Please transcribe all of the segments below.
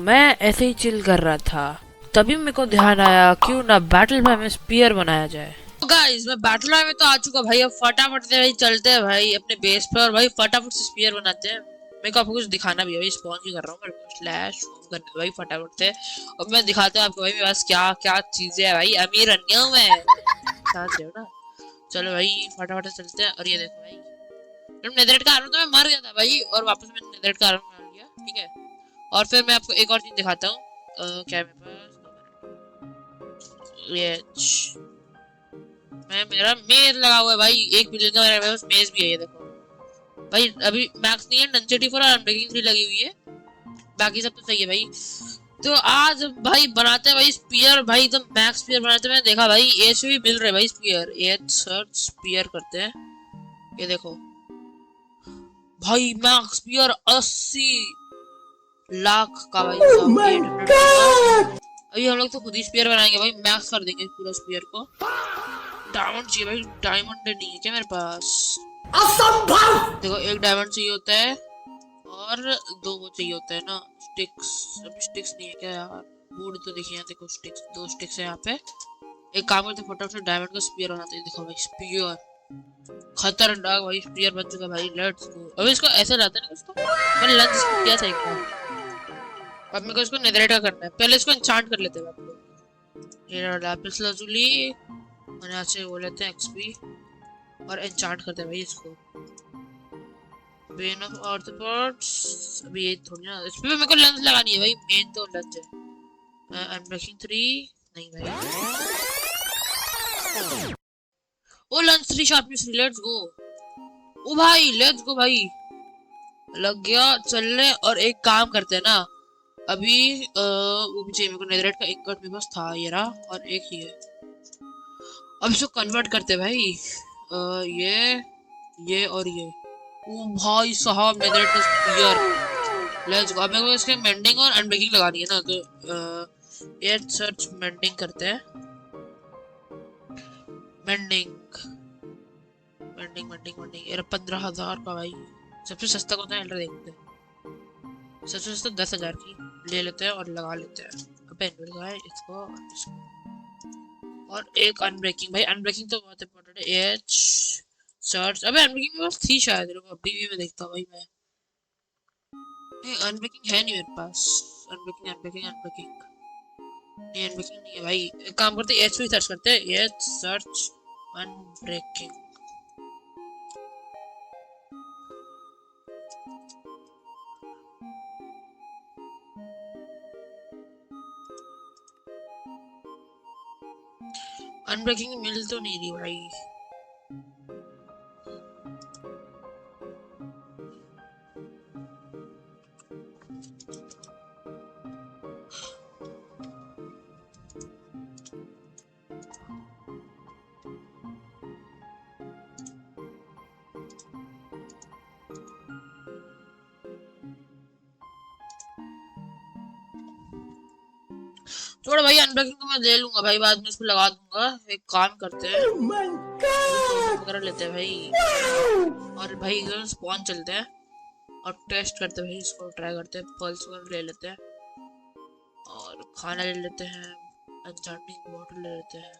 मैं ऐसे ही चिल कर रहा था, तभी मेरे को ध्यान आया क्यों ना बैटल में हमें स्पीयर बनाया जाए। गाइस मैं बैटल में तो आ चुका भाई। अब फटाफट से भाई चलते हैं भाई अपने बेस पे और भाई फटाफट से स्पीयर बनाते हैं। मेरे को आपको कुछ दिखाना भी है भाई, स्पॉन ही कर रहा हूँ, मेरे को स्लैश करने दो भाई फटाफट से। और मैं दिखाता हूँ आपको भाई मेरे पास क्या क्या चीजें है भाई। अमीर बन गया हूँ मैं, समझ रहे हो ना। चलो भाई फटाफट से चलते हैं। और ये देखो भाई, जब नेदरेट का आर्मर तो मैं मर गया था भाई, और वापस मैंने नेदरेट का आर्मर बना लिया, ठीक है। और फिर मैं आपको एक और चीज दिखाता हूँ। क्या है मेरे पास, ये मैं मेरा मेज लगा हुआ है भाई, 1 मिलियन का मेरे पास मेज भी है, ये देखो भाई। अभी मैक्स नहीं है, डेंसिटी 4 और अनब्रेकिंग 3 लगी हुई है, बाकी सब तो सही है भाई। तो आज भाई बनाते हैं भाई स्पीयर, भाई एकदम मैक्स स्पीयर बनाते हैं। मैंने देखा भाई एच भी मिल रहे हैं भाई स्पीयर, एच सर्च स्पीयर करते हैं। ये देखो भाई मैक्स स्पीयर 80 लाख का भाई, 800 का। अभी हम लोग तो खुद ही स्पीयर बनाएंगे भाई, मैक्स कर देंगे पूरा स्पीयर को। डायमंड चाहिए भाई, डायमंड नहीं है क्या मेरे पास? असंभव। देखो एक डायमंड चाहिए होता है और 2 वो चाहिए होता है ना, स्टिक्स। अभी स्टिक्स नहीं है क्या यार? वुड तो देखिए यहाँ, देखो स्टिक्स, 2 स्टिक्स है यहाँ पे। एक काम करते फटाफट से डायमंड का स्पीयर बनाते हैं। देखो भाई स्पीयर खतरनाक भाई, स्पीयर बन चुका भाई, लेट्स गो। अभी इसको ऐसे लाते हैं ना इसको, मैंने लंच इसको किया था एक बार। अब मेरे को इसको नेदरेट का करना है, पहले इसको एन्चांट कर लेते हैं आपको। ये लैपिस लाजुली और यहाँ से वो लेते हैं एक्सपी और एन्चांट करते हैं भाई इसको। वेन ऑफ आर्थ्रोपोड्स, अभी ये थोड़ी ना, इस पे मेरे को लेंस लगानी है भाई, मेन तो लेंस है। अनब्रेकिंग 3 नहीं भाई, ओ लेंस 3 शार्पनेस 3, लेट्स गो। ओ भाई लेट्स गो भाई, लग गया चलने। और एक काम करते हैं ना, अभी वो भी चाहिए मेरे को, नेदरेट का इंगॉट मेरे पास था ये रहा, और एक ही है। अब इसको कन्वर्ट करते हैं भाई, ये और ये। ओ भाई साहब नेदरेट का स्पीयर, लेट्स गो। अब मेरे को इसके मेंडिंग और अनब्रेकिंग लगानी है ना, तो एयर सर्च मेंडिंग करते हैं। मेंडिंग मेंडिंग मेंडिंग मेंडिंग, ये 15,000 का भाई। सबसे सस्ता कौन है देखते हैं। सबसे सस्ता 10,000 की ले लेते हैं और लगा लेते हैं। अबे इसको और एक अनब्रेकिंग भाई, अनब्रेकिंग तो बहुत इंपॉर्टेंट है। एच सर्च, अबे अनब्रेकिंग मेरे पास थी शायद, देखो अभी भी मैं देखता हूँ भाई। मैं नहीं, अनब्रेकिंग है नहीं मेरे पास। अनब्रेकिंग अनब्रेकिंग अनब्रेकिंग नहीं, अनब्रेकिंग नहीं है भाई। एक काम करते हैं, एच भी सर्च करते हैं, एच सर्च अनब्रेकिंग। अनब्रेकिंग मिल तो नहीं रही भाई। छोड़ भाई, अनब्रेकिंग तो मैं ले लूंगा भाई, बाद में इसको लगा दूंगा। एक काम करते हैं, वगैरह लेते हैं भाई, और भाई स्पॉन चलते हैं और टेस्ट करते हैं भाई, इसको ट्राई करते हैं। पल्स वगैरह ले लेते हैं और खाना ले लेते हैं, एन्चेंटिंग बॉटल ले लेते हैं,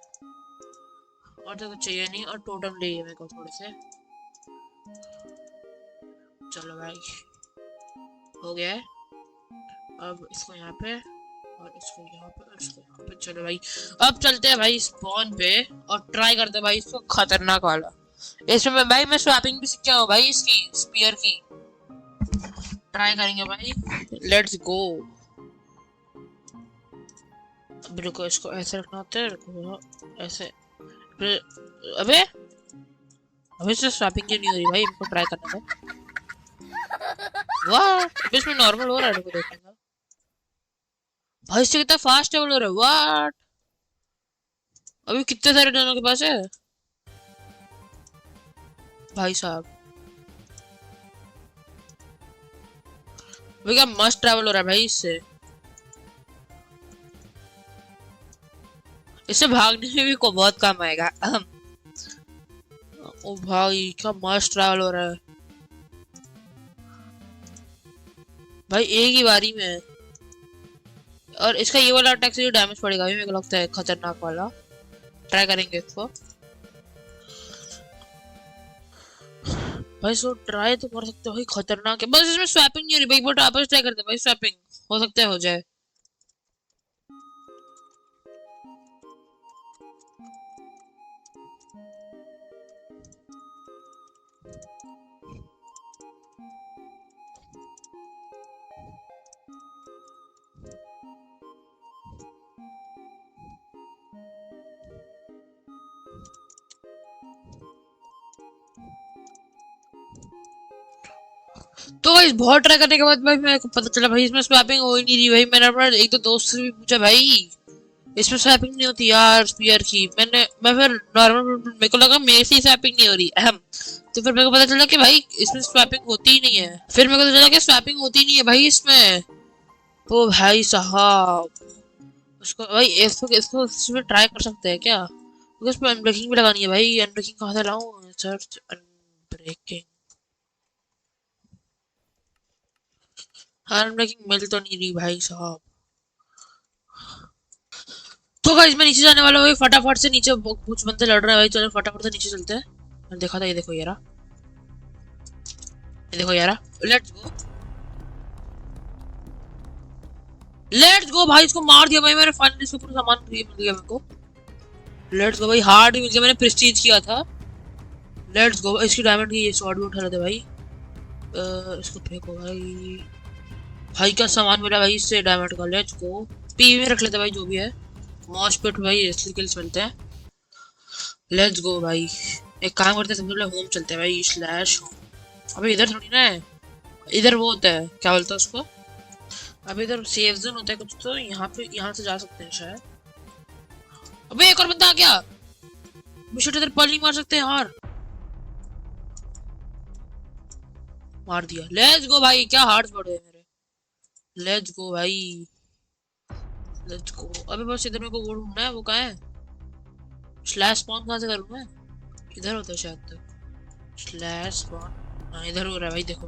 और तो कुछ चाहिए नहीं। और टोटम ले मेरे को थोड़े से। चलो भाई हो गया है। अब इसको यहाँ पे और इसको यहाँ पे और इसको यहाँ पे। चलो भाई अब चलते हैं भाई स्पॉन पे और ट्राई करते हैं भाई इसको खतरनाक वाला। इसमें भाई मैं स्वैपिंग भी सीख गया हूँ भाई, इसकी स्पीयर की। ट्राई करेंगे भाई, लेट्स गो। अब रुको, इसको ऐसे रखना होता है, रुको ऐसे। अबे अबे से स्वैपिंग क्यों नहीं हो रही भाई? इनको ट्राई करना था। वाह, इसमें नॉर्मल हो रहा है, रुको देखेंगे भाई इससे कितना फास्ट है, बोल रहा है व्हाट। अभी कितने सारे दोनों के पास है भाई साहब। अभी क्या मस्त ट्रैवल हो रहा है भाई इससे। इससे भागने में भी को बहुत काम आएगा। ओ भाई क्या मस्त ट्रैवल हो रहा है भाई, एक ही बारी में। और इसका ये वाला अटैक से डैमेज पड़ेगा भी, मेरे को लगता है खतरनाक वाला। ट्राई करेंगे इसको भाई। सो ट्राई तो कर सकते हो भाई, खतरनाक है। बस इसमें स्वैपिंग नहीं हो रही भाई, बट आप ट्राई करते हैं भाई। स्वैपिंग हो सकता है हो जाए। तो गाइस बहुत ट्राई करने के बाद भाई मेरे को पता चला भाई इसमें स्वैपिंग हो ही नहीं रही भाई। मैंने अपना एक दो दोस्त से भी पूछा भाई इसमें स्वैपिंग नहीं होती यार स्पीयर की। मैं फिर नॉर्मल मेरे को लगा मेरे से स्वैपिंग नहीं हो रही अहम। तो फिर मेरे को पता चला कि भाई इसमें स्वैपिंग होती ही नहीं है। फिर मेरे को पता चला कि स्वैपिंग होती नहीं है भाई इसमें। तो भाई साहब उसको भाई इसको इसको इसमें ट्राई कर सकते हैं क्या? क्योंकि इसमें अनब्रेकिंग भी लगानी है भाई। अनब्रेकिंग कहाँ से लाऊं? Search unbreaking. अनब्रेकिंग मिल तो नहीं रही भाई साहब। तो गाइस मैं नीचे जाने वाला हूँ फटाफट से। नीचे कुछ बंदे लड़ रहे हैं भाई, चलो फटाफट से नीचे चलते हैं। मैंने देखा था, ये देखो यारा, ये देखो यारा। लेट्स गो, लेट्स गो भाई। इसको मार दिया भाई मैंने फाइनली। इसको पूरा सामान मिल गया मेरे को। लेट्स गो भाई, हार्ड भी मिल गया, मैंने प्रेस्टीज किया था। Let's go. इसकी डायमंड की ये स्वॉर्ड भी उठा लेते भाई। इसको फेंको भाई। भाई क्या सामान मिला भाई इससे डायमंड का। Let's go. पीवी में रख लेते भाई जो भी है। मॉश पिट भाई असली किल्स मिलते हैं। लेट्स गो भाई। एक काम करते हैं सब लोग होम चलते हैं भाई। Slash home. अबे इधर थोड़ी ना है, इधर वो होता है क्या बोलता है उसको। अबे इधर सेफ जोन होता है कुछ, तो यहाँ पे यहाँ से जा सकते हैं शायद। अबे एक और बंदा आ गया। बिशट इधर पल नहीं मार सकते यार। मार दिया। लेट्स गो भाई। क्या हार्ट्स बढ़े मेरे। लेट्स गो भाई, लेट्स गो। अबे बस इधर मेरे को वो ढूंढना है। वो कहाँ है? स्लैश स्पॉन कहाँ से करूँ मैं? इधर होता है शायद तक स्लैश स्पॉन। हाँ इधर हो रहा है भाई, देखो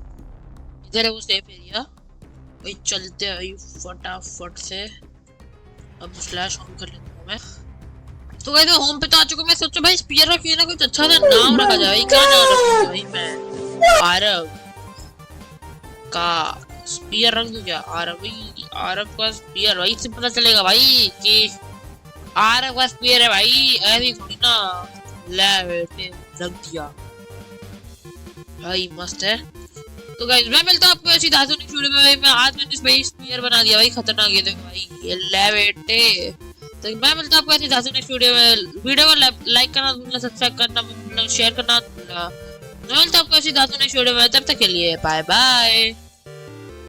इधर है वो सेफ एरिया भाई। चलते हैं भाई फटाफट से। अब स्लैश होम कर लेता हूँ मैं। तो भाई होम पे तो आ चुका। मैं सोचा भाई स्पीयर का क्यों ना कुछ अच्छा सा नाम रखा जाए भाई। क्या नाम रखूंगा भाई मैं? आरव का स्पीयर रख दूं क्या? आरव भाई, आरव का स्पीयर भाई से पता चलेगा भाई कि आरव का स्पीयर है भाई। ऐसी थोड़ी ना। ले बेटे रख दिया भाई, मस्त है। तो गाइस मैं मिलता हूं आपको ऐसी धातु नेक्स्ट वीडियो में भाई। मैं आज मैंने भाई स्पीयर बना दिया भाई, खतरनाक। ये देखो भाई, ये ले बेटे। तो मैं मिलता हूं आपको ऐसी धातु नेक्स्ट वीडियो में। वीडियो को लाइक करना भूलना, सब्सक्राइब करना भूलना, शेयर करना भूलना। मैं मिलता हूं आपको ऐसी धातु नेक्स्ट वीडियो में। तब तक के लिए बाय बाय।